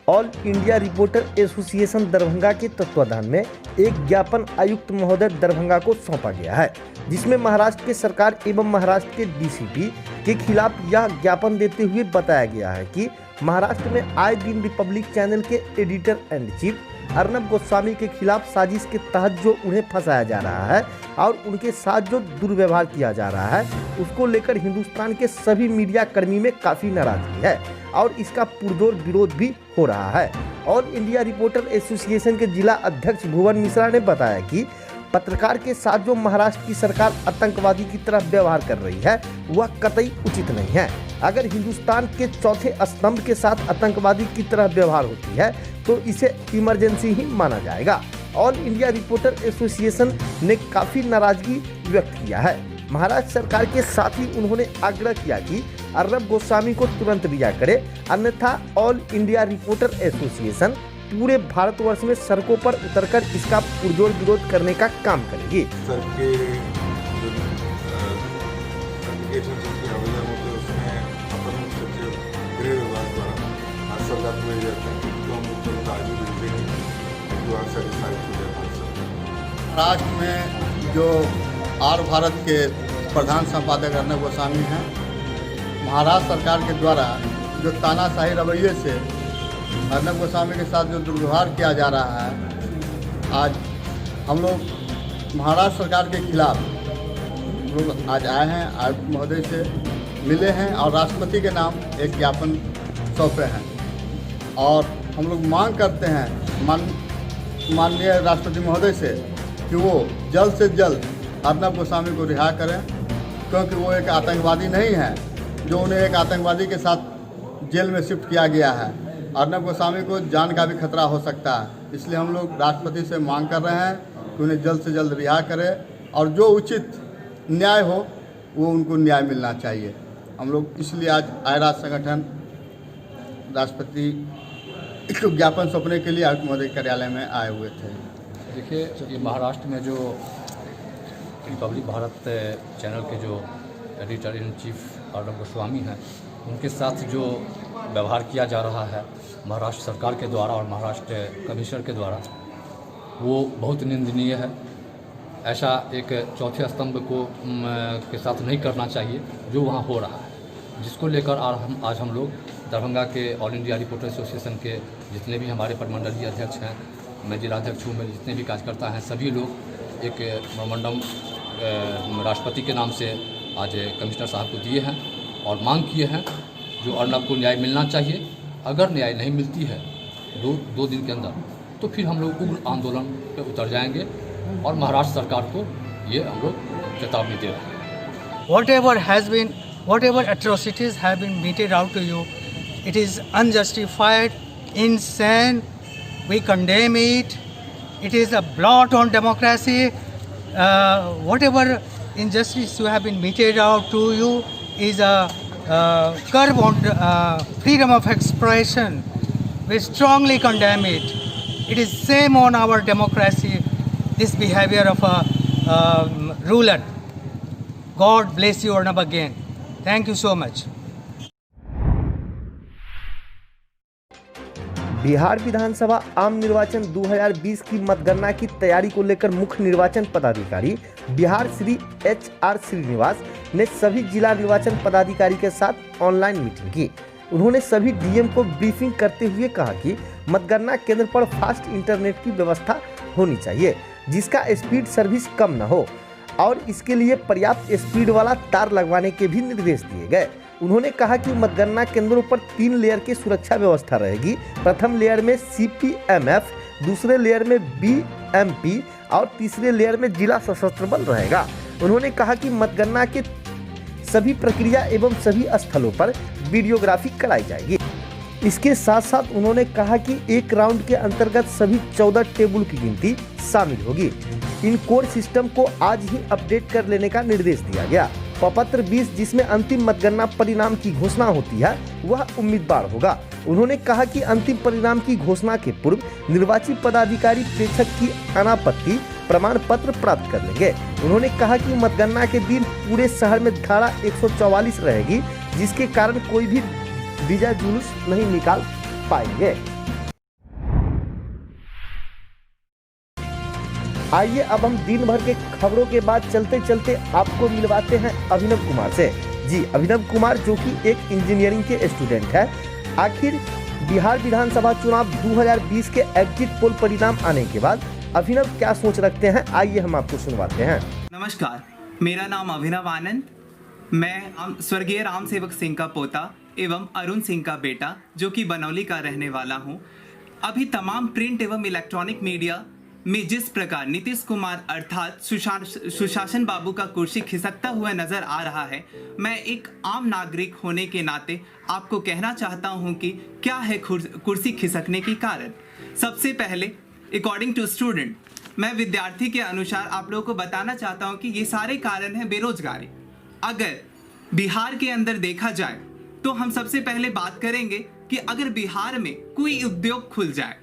All India reporter association Darbhanga के तत्वाधान में एक ज्ञापन आयुक्त महोदय दरभंगा को सौंपा गया है, जिसमें महाराष्ट्र के सरकार एवं महाराष्ट्र के डीसीपी के खिलाफ यह ज्ञापन देते हुए बताया गया है कि महाराष्ट्र में आए दिन रिपब्लिक चैनल के editor and chief Arnab Goswami के खिलाफ साजिश के तहत जो उन्हें फंसाया जा रहा है और उनके साथ जो दुर्व्यवहार किया जा रहा है, उसको लेकर हिंदुस्तान के सभी मीडिया कर्मी में काफ़ी नाराजगी है और इसका पुरजोर विरोध भी हो रहा है। ऑल इंडिया रिपोर्टर एसोसिएशन के जिला अध्यक्ष भुवन मिश्रा ने बताया कि पत्रकार के साथ जो महाराष्ट्र की सरकार आतंकवादी की तरह व्यवहार कर रही है, वह कतई उचित नहीं है। अगर हिंदुस्तान के चौथे स्तंभ के साथ आतंकवादी की तरह व्यवहार होती है तो इसे इमरजेंसी ही माना जाएगा। ऑल इंडिया रिपोर्टर एसोसिएशन ने काफ़ी नाराजगी व्यक्त किया है। महाराष्ट्र सरकार के साथ ही उन्होंने आग्रह किया कि अर्नब गोस्वामी को तुरंत रिहा करे, अन्यथा ऑल इंडिया रिपोर्टर एसोसिएशन पूरे भारतवर्ष में सड़कों पर उतरकर इसका पुरजोर विरोध करने का काम करेगी। सर के जो एप्लीकेशन के आवेदन होते हैं उसमें अपर मुख्य सचिव गृह विभाग द्वारा आश्वासन दिए जाते हैं तो हम तुरंत आज ही भेजेंगे जो सेटिस्फाइड हो जाए। महाराष्ट्र में जो आर भारत के प्रधान संपादक अर्नब गोस्वामी हैं, महाराष्ट्र सरकार के द्वारा जो तानाशाही रवैये से अर्नब गोस्वामी के साथ जो दुर्व्यवहार किया जा रहा है, आज हम लोग महाराष्ट्र सरकार के खिलाफ लोग आज आए हैं, आयुक्त महोदय से मिले हैं और राष्ट्रपति के नाम एक ज्ञापन सौंपे हैं और हम लोग मांग करते हैं माननीय राष्ट्रपति महोदय से कि वो जल्द से जल्द अर्नब गोस्वामी को रिहा करें, क्योंकि वो एक आतंकवादी नहीं है जो उन्हें एक आतंकवादी के साथ जेल में शिफ्ट किया गया है। अर्नब गोस्वामी को जान का भी खतरा हो सकता है, इसलिए हम लोग राष्ट्रपति से मांग कर रहे हैं कि उन्हें जल्द से जल्द रिहा करें और जो उचित न्याय हो वो उनको न्याय मिलना चाहिए। हम लोग इसलिए आज आयराज संगठन राष्ट्रपति को ज्ञापन सौंपने के लिए आयुक्त महोदय कार्यालय में आए हुए थे। देखिए, ये महाराष्ट्र में जो रिपब्लिक भारत चैनल के जो editor in chief Arnab Goswami हैं, उनके साथ जो व्यवहार किया जा रहा है महाराष्ट्र सरकार के द्वारा और महाराष्ट्र कमिश्नर के द्वारा, वो बहुत निंदनीय है। ऐसा एक चौथे स्तंभ को के साथ नहीं करना चाहिए जो वहाँ हो रहा है, जिसको लेकर आज हम लोग दरभंगा के ऑल इंडिया रिपोर्टर एसोसिएशन के जितने भी हमारे प्रमंडलीय अध्यक्ष हैं, मैं जिलाध्यक्ष हूँ, मेरे जितने भी कार्यकर्ता हैं, सभी लोग एक मेमोरेंडम राष्ट्रपति के नाम से आज कमिश्नर साहब को दिए हैं और मांग किए हैं जो अर्नब को न्याय मिलना चाहिए। अगर न्याय नहीं मिलती है दो दिन के अंदर, तो फिर हम लोग उग्र आंदोलन पे उतर जाएंगे और महाराष्ट्र सरकार को ये हम लोग चेतावनी दे रहे हैं। Whatever atrocities have been meted out to you, it is unjustified, insane. We condemn it. It is a blot on democracy. Whatever injustice you have been meted out to you is a curb on freedom of expression. We strongly condemn it. It is shame on our democracy, this behavior of a ruler. God bless you, Arnab, again. Thank you so much. Bihar विधानसभा आम निर्वाचन 2020 की मतगणना की तैयारी को लेकर मुख्य निर्वाचन पदाधिकारी बिहार श्री HR श्रीनिवास ने सभी जिला निर्वाचन पदाधिकारी के साथ ऑनलाइन मीटिंग की। उन्होंने सभी DM को ब्रीफिंग करते हुए कहा कि मतगणना केंद्र पर फास्ट इंटरनेट की व्यवस्था होनी चाहिए, जिसका स्पीड सर्विस कम न हो और इसके लिए पर्याप्त स्पीड वाला तार लगवाने के भी निर्देश दिए गए। उन्होंने कहा कि मतगणना केंद्रों पर 3 लेयर की सुरक्षा व्यवस्था रहेगी। प्रथम लेयर में CPMF, दूसरे लेयर में BMP और तीसरे लेयर में जिला सशस्त्र बल रहेगा। उन्होंने कहा कि मतगणना के सभी प्रक्रिया एवं सभी स्थलों पर वीडियोग्राफी कराई जाएगी। इसके साथ साथ उन्होंने कहा कि एक राउंड के अंतर्गत सभी 14 टेबल की गिनती शामिल होगी। इन कोर सिस्टम को आज ही अपडेट कर लेने का निर्देश दिया गया। प्रपत्र 20 जिसमें अंतिम मतगणना परिणाम की घोषणा होती है, वह उम्मीदवार होगा। उन्होंने कहा कि अंतिम परिणाम की घोषणा के पूर्व निर्वाचित पदाधिकारी प्रेक्षक की अनापत्ति प्रमाण पत्र प्राप्त कर लेंगे। उन्होंने कहा कि मतगणना के दिन पूरे शहर में धारा 144 रहेगी, जिसके कारण कोई भी विजय जुलूस नहीं निकाल पाएंगे। आइए अब हम दिन भर के खबरों के बाद चलते चलते आपको मिलवाते हैं अभिनव कुमार से। जी, अभिनव कुमार जो कि एक इंजीनियरिंग के स्टूडेंट है। आखिर बिहार विधानसभा चुनाव 2020 के एग्जिट पोल परिणाम आने के बाद अभिनव क्या सोच रखते हैं, आइए हम आपको सुनवाते हैं। नमस्कार, मेरा नाम अभिनव आनंद। मैं स्वर्गीय राम सेवक सिंह का पोता एवं अरुण सिंह का बेटा जो कि बनौली का रहने वाला हूं। अभी तमाम प्रिंट एवं इलेक्ट्रॉनिक मीडिया में जिस प्रकार नीतीश कुमार अर्थात सुशासन बाबू का कुर्सी खिसकता हुआ नजर आ रहा है, मैं एक आम नागरिक होने के नाते आपको कहना चाहता हूं कि क्या है कुर्सी खिसकने की कारण। सबसे पहले अकॉर्डिंग टू स्टूडेंट, मैं विद्यार्थी के अनुसार आप लोगों को बताना चाहता हूं कि ये सारे कारण हैं बेरोजगारी। अगर बिहार के अंदर देखा जाए तो हम सबसे पहले बात करेंगे कि अगर बिहार में कोई उद्योग खुल जाए,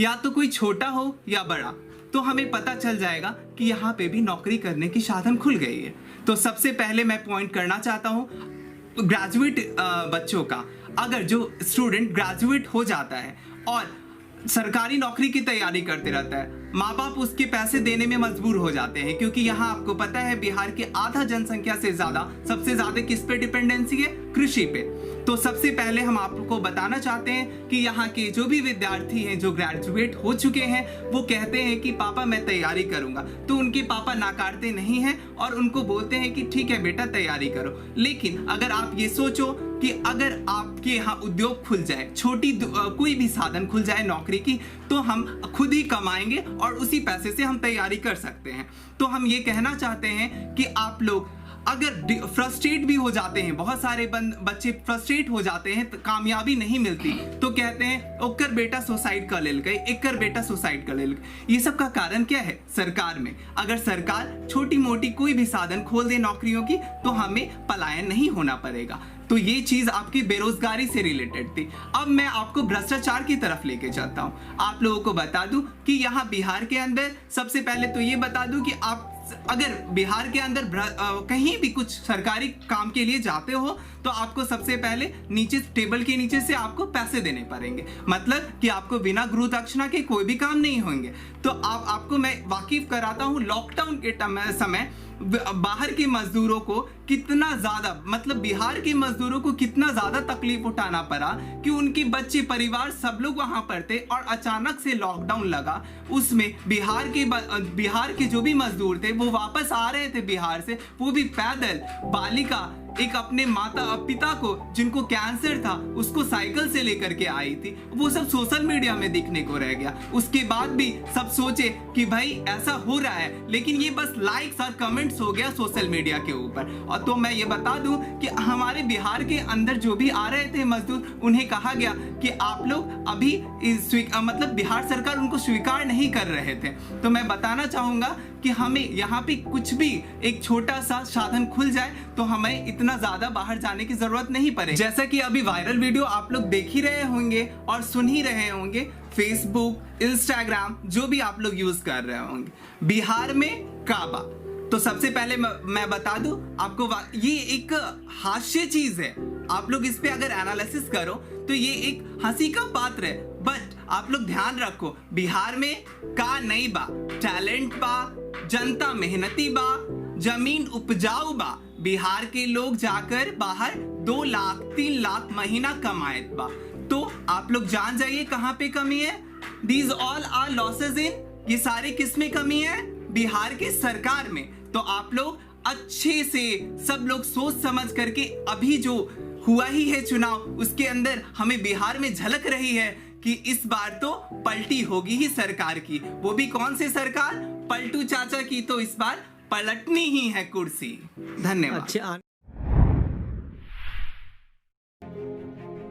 या तो कोई छोटा हो या बड़ा, तो हमें पता चल जाएगा कि यहाँ पे भी नौकरी करने की साधन खुल गई है। तो सबसे पहले मैं पॉइंट करना चाहता हूँ ग्रेजुएट बच्चों का। अगर जो स्टूडेंट ग्रेजुएट हो जाता है और सरकारी नौकरी की तैयारी करते रहता है, माँ बाप उसके पैसे देने में मजबूर हो जाते हैं, क्योंकि यहाँ आपको पता है बिहार के आधा जनसंख्या से ज्यादा सबसे ज्यादा किस पे डिपेंडेंसी है, कृषि पे। तो सबसे पहले हम आपको बताना चाहते हैं कि यहाँ के जो भी विद्यार्थी हैं जो ग्रेजुएट हो चुके हैं, वो कहते हैं कि पापा मैं तैयारी करूंगा, तो उनके पापा नाकारते नहीं हैं और उनको बोलते हैं कि ठीक है बेटा तैयारी करो। लेकिन अगर आप ये सोचो कि अगर आपके यहाँ उद्योग खुल जाए, छोटी कोई भी साधन खुल जाए नौकरी की, तो हम खुद ही कमाएंगे और उसी पैसे से हम तैयारी कर सकते हैं। तो हम ये कहना चाहते हैं कि आप लोग अगर फ्रस्ट्रेट भी हो जाते हैं, बहुत सारे बच्चे फ्रस्ट्रेट हो जाते हैं, तो कामयाबी नहीं मिलती तो कहते हैं ओकर बेटा सुसाइड कर लेल गए, एकर बेटा सुसाइड कर लेल गए। ये सब का कारण क्या है? सरकार में अगर सरकार छोटी मोटी कोई भी साधन खोल दे नौकरियों की, तो हमें पलायन नहीं होना पड़ेगा। तो ये चीज आपकी बेरोजगारी से रिलेटेड थी। अब मैं आपको भ्रष्टाचार की तरफ लेके चलता हूँ। आप लोगों को बता दूं कि यहाँ बिहार के अंदर सबसे पहले तो ये बता दूं कि आप अगर बिहार के अंदर कहीं भी कुछ सरकारी काम के लिए जाते हो, तो आपको सबसे पहले नीचे टेबल के नीचे से आपको पैसे देने पड़ेंगे। मतलब कि आपको बिना गुरु दक्षिणा के कोई भी काम नहीं होंगे। तो आपको मैं वाकिफ कराता हूँ लॉकडाउन के समय बाहर के मजदूरों को कितना ज्यादा, मतलब बिहार के मजदूरों को कितना ज्यादा तकलीफ उठाना पड़ा कि उनके बच्चे परिवार सब लोग वहां पर थे और अचानक से लॉकडाउन लगा। उसमें बिहार के जो भी मजदूर थे वो वापस आ रहे थे बिहार से, वो भी पैदल। बालिका एक अपने माता पिता को जिनको कैंसर था उसको साइकिल से लेकर के आई थी, वो सब सोशल मीडिया में दिखने को रह गया। उसके बाद भी सब सोचे कि भाई ऐसा हो रहा है, लेकिन ये बस लाइक्स और कमेंट्स हो गया सोशल मीडिया के ऊपर। और तो मैं ये बता दूं कि हमारे बिहार के अंदर जो भी आ रहे थे मजदूर, उन्हें कहा गया कि आप लोग अभी मतलब बिहार सरकार उनको स्वीकार नहीं कर रहे थे। तो मैं बताना चाहूंगा कि हमें यहाँ पे कुछ भी एक छोटा सा साधन खुल जाए तो हमें इतना ज्यादा बाहर जाने की जरूरत नहीं पड़े। जैसा कि अभी वायरल वीडियो आप लोग देख ही रहे होंगे और सुन ही रहे होंगे, फेसबुक, इंस्टाग्राम जो भी आप लोग यूज कर रहे होंगे, बिहार में काबा। तो सबसे पहले मैं बता दूं आपको, ये एक हास्य चीज है। आप लोग इस पे अगर एनालिसिस करो तो ये एक हंसी का पात्र है, बट आप लोग ध्यान रखो बिहार में का नहीं बा, टैलेंट बा, जनता मेहनती बा, जमीन उपजाऊ बा। बिहार के लोग जाकर बाहर 2 लाख 3 लाख महीना कमाएत बा। तो आप लोग जान जाइए कहां पे कमी है। These all are losses in, ये सारे किस में कमी है? बिहार के सरकार में। तो आप लोग अच्छे से सब लोग सोच समझ करके, अभी जो हुआ ही है चुनाव, उसके अंदर हमें बिहार में झलक रही है कि इस बार तो पलटी होगी ही सरकार की। वो भी कौन से सरकार? पलटू चाचा की। तो इस बार पलटनी ही है कुर्सी। धन्यवाद।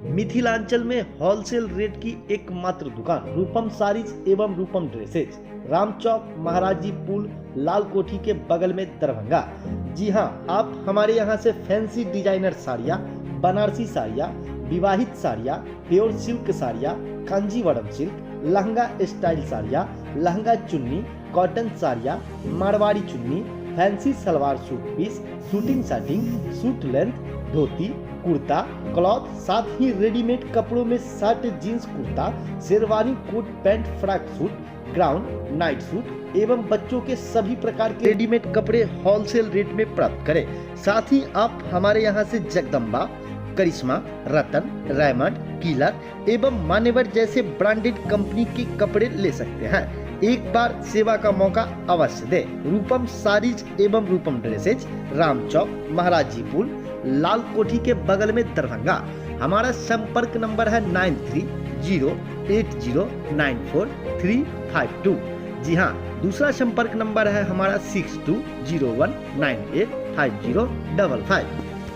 मिथिलांचल में होलसेल रेट की एकमात्र दुकान रूपम साड़ीज एवं रूपम ड्रेसेज, राम चौक, महाराज जी पुल, लाल कोठी के बगल में दरभंगा। जी हाँ, आप हमारे यहाँ से फैंसी डिजाइनर साड़ियाँ, बनारसी साड़ियाँ, विवाहित साड़ियाँ, प्योर सिल्क साड़ियाँ, कांजीवरम सिल्क, लहंगा स्टाइल साड़ियाँ, लहंगा चुन्नी, कॉटन साड़ियाँ, मारवाड़ी चुन्नी, fancy salwar suit piece, suiting shirting, suit length, dhoti, kurta, cloth, साथ ही रेडीमेड कपड़ों में shirt, jeans, kurta, sherwani, coat, pant, frock suit, ग्राउंड, नाइट सूट एवं बच्चों के सभी प्रकार के रेडीमेड कपड़े होलसेल रेट में प्राप्त करें। साथ ही आप हमारे यहाँ से जगदम्बा, करिश्मा, रतन, रेमंड, किलर एवं मान्यवर जैसे ब्रांडेड कंपनी के कपड़े ले सकते हैं। एक बार सेवा का मौका अवश्य दें। रूपम साड़ीज एवं रूपम ड्रेसेज, राम चौक, महाराज जी पुल, लाल कोठी के बगल में दरभंगा। हमारा संपर्क नंबर है 9308094352। जी हाँ, दूसरा संपर्क नंबर है हमारा 6201985055।